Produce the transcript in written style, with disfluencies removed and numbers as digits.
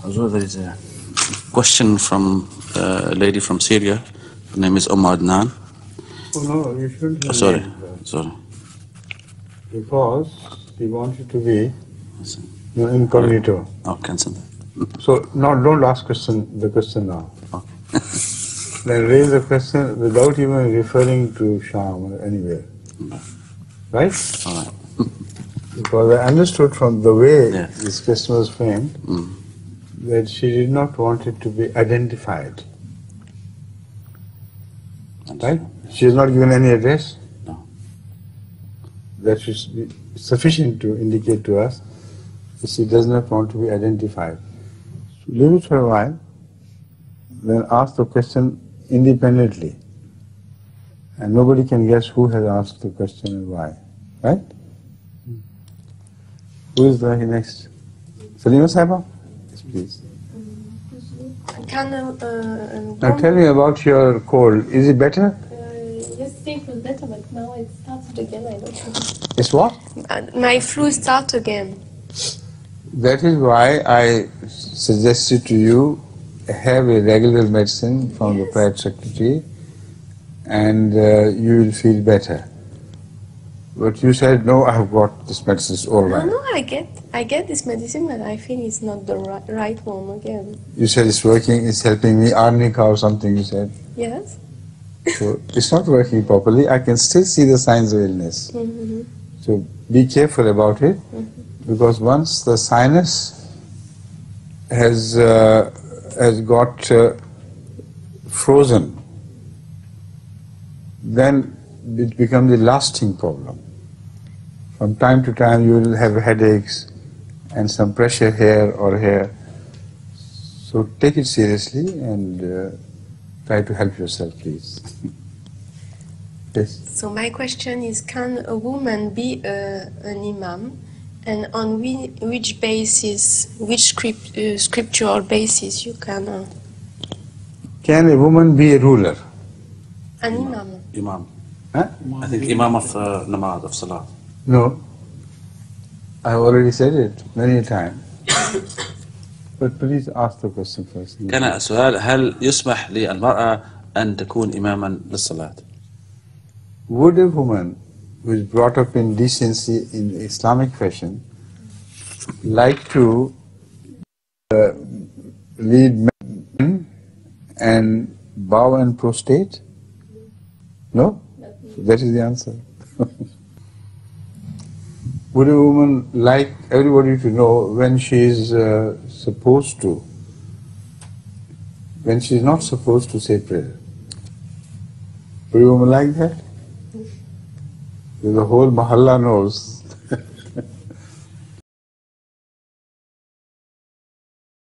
There is a question from a lady from Syria. Her name is Adnan. Oh no, you shouldn't have Sorry, named that. sorry. Because he wanted to be incognito. Oh, cancel that. So don't ask the question now. Okay. Then raise the question without even referring to Sham or anywhere. Right? All right. Because I understood from the way Yes. this question was framed that she did not want it to be identified. Right? She has not given any address. No. That should be sufficient to indicate to us that she does not want to be identified. So leave it for a while, then ask the question independently. And nobody can guess who has asked the question and why. Right? Who is the next? Salima Saiba? Yes, please. Now tell me about your cold. Is it better? Yesterday it was better, but now it started again. I don't know. It's what? My flu starts again. That is why I suggested to you have a regular medicine from the private secretary and you will feel better. But you said, no, I have got this medicine, it's all right. No, I get this medicine, but I feel it's not the right one again. You said it's working, it's helping me, arnica or something, you said. Yes. So it's not working properly. I can still see the signs of illness. So be careful about it, because once the sinus has got frozen, then it becomes a lasting problem. From time to time you will have headaches and some pressure here or here. So take it seriously and try to help yourself, please. Yes. So my question is, can a woman be an imam, and on which basis, which scriptural basis you can? Can a woman be a ruler? An imam. Imam. Huh? I think Imam of Namaz, of Salah. No. I have already said it many times. But please ask the question first. كان السؤال: هل يسمح للمرأة أن تكون إماما للصلاة؟ Would a woman who is brought up in decency in Islamic fashion like to lead men and bow and prostrate? No? That is the answer. Would a woman like everybody to know when she is supposed to, when she is not supposed to say prayer? Would a woman like that? The whole mahalla knows